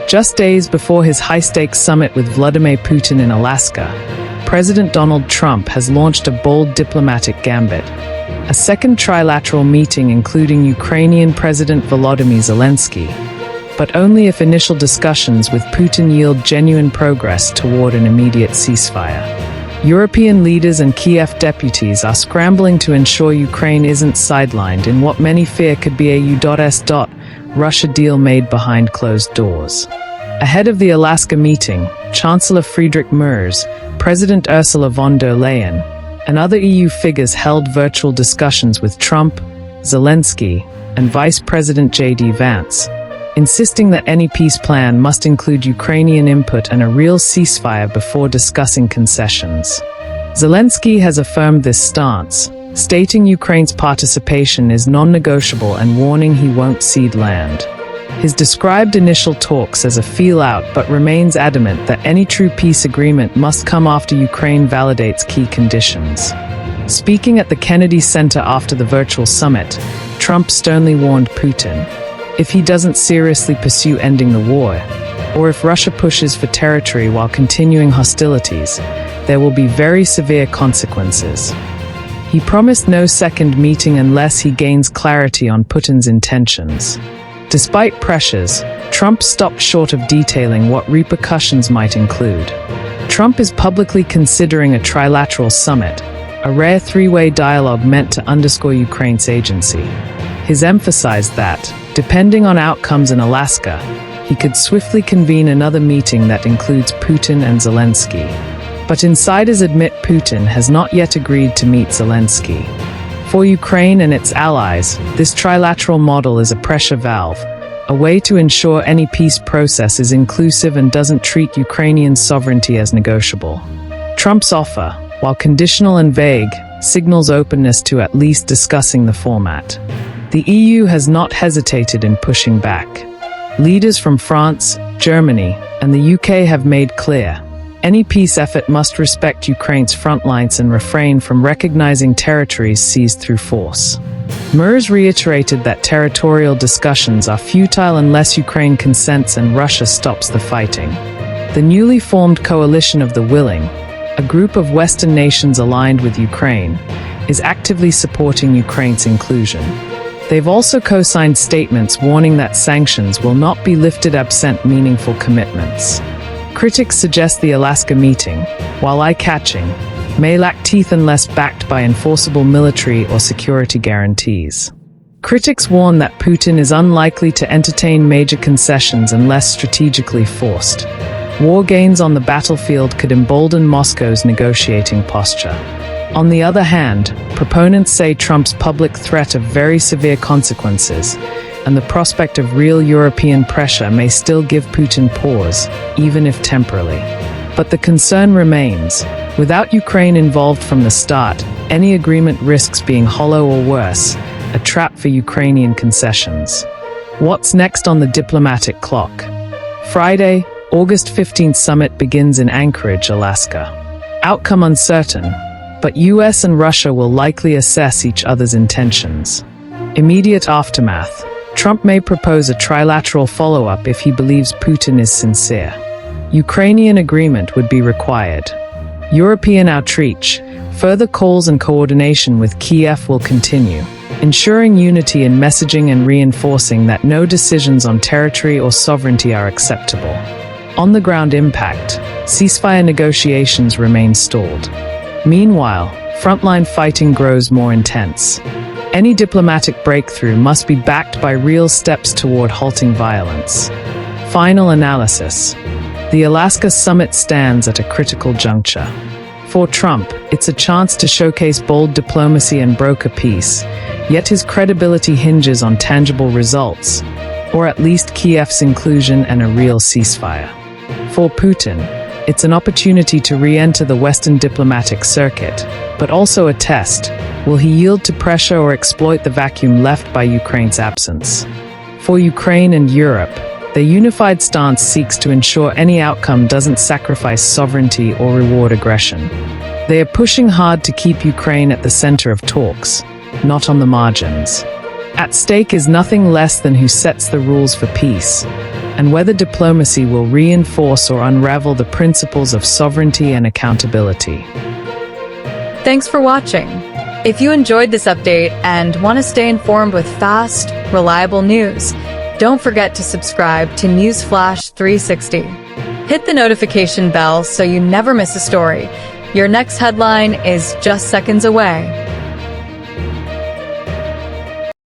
Just days before his high-stakes summit with Vladimir Putin in Alaska, President Donald Trump has launched a bold diplomatic gambit. A second trilateral meeting including Ukrainian President Volodymyr Zelenskyy, but only if initial discussions with Putin yield genuine progress toward an immediate ceasefire. European leaders and Kyiv deputies are scrambling to ensure Ukraine isn't sidelined in what many fear could be a U.S. Russia deal made behind closed doors. Ahead of the Alaska meeting, Chancellor Friedrich Merz, President Ursula von der Leyen, and other EU figures held virtual discussions with Trump, Zelenskyy, and Vice President J.D. Vance, insisting that any peace plan must include Ukrainian input and a real ceasefire before discussing concessions. Zelenskyy has affirmed this stance, stating Ukraine's participation is non-negotiable and warning he won't cede land. He's described initial talks as a feel-out but remains adamant that any true peace agreement must come after Ukraine validates key conditions. Speaking at the Kennedy Center after the virtual summit, Trump sternly warned Putin, if he doesn't seriously pursue ending the war, or if Russia pushes for territory while continuing hostilities, there will be very severe consequences. He promised no second meeting unless he gains clarity on Putin's intentions. Despite pressures, Trump stopped short of detailing what repercussions might include. Trump is publicly considering a trilateral summit, a rare three-way dialogue meant to underscore Ukraine's agency. He's emphasized that, depending on outcomes in Alaska, he could swiftly convene another meeting that includes Putin and Zelenskyy. But insiders admit Putin has not yet agreed to meet Zelenskyy. For Ukraine and its allies, this trilateral model is a pressure valve, a way to ensure any peace process is inclusive and doesn't treat Ukrainian sovereignty as negotiable. Trump's offer, while conditional and vague, signals openness to at least discussing the format. The EU has not hesitated in pushing back. Leaders from France, Germany, and the UK have made clear, any peace effort must respect Ukraine's front lines and refrain from recognizing territories seized through force. Merz reiterated that territorial discussions are futile unless Ukraine consents and Russia stops the fighting. The newly formed Coalition of the Willing, a group of Western nations aligned with Ukraine, is actively supporting Ukraine's inclusion. They've also co-signed statements warning that sanctions will not be lifted absent meaningful commitments. Critics suggest the Alaska meeting, while eye-catching, may lack teeth unless backed by enforceable military or security guarantees. Critics warn that Putin is unlikely to entertain major concessions unless strategically forced. War gains on the battlefield could embolden Moscow's negotiating posture. On the other hand, proponents say Trump's public threat of very severe consequences and the prospect of real European pressure may still give Putin pause, even if temporarily. But the concern remains. Without Ukraine involved from the start, any agreement risks being hollow or worse, a trap for Ukrainian concessions. What's next on the diplomatic clock? Friday, August 15th summit begins in Anchorage, Alaska. Outcome uncertain, but US and Russia will likely assess each other's intentions. Immediate aftermath. Trump may propose a trilateral follow-up if he believes Putin is sincere. Ukrainian agreement would be required. European outreach, further calls and coordination with Kyiv will continue, ensuring unity in messaging and reinforcing that no decisions on territory or sovereignty are acceptable. On-the-ground impact, ceasefire negotiations remain stalled. Meanwhile, frontline fighting grows more intense. Any diplomatic breakthrough must be backed by real steps toward halting violence. Final analysis. The Alaska summit stands at a critical juncture. For Trump, it's a chance to showcase bold diplomacy and broker peace, yet his credibility hinges on tangible results, or at least Kyiv's inclusion and a real ceasefire. For Putin, it's an opportunity to re-enter the Western diplomatic circuit, but also a test. Will he yield to pressure or exploit the vacuum left by Ukraine's absence? For Ukraine and Europe, their unified stance seeks to ensure any outcome doesn't sacrifice sovereignty or reward aggression. They are pushing hard to keep Ukraine at the center of talks, not on the margins. At stake is nothing less than who sets the rules for peace. and whether diplomacy will reinforce or unravel the principles of sovereignty and accountability. Thanks for watching. If you enjoyed this update and want to stay informed with fast, reliable news, don't forget to subscribe to Newsflash 360. Hit the notification bell so you never miss a story. Your next headline is just seconds away.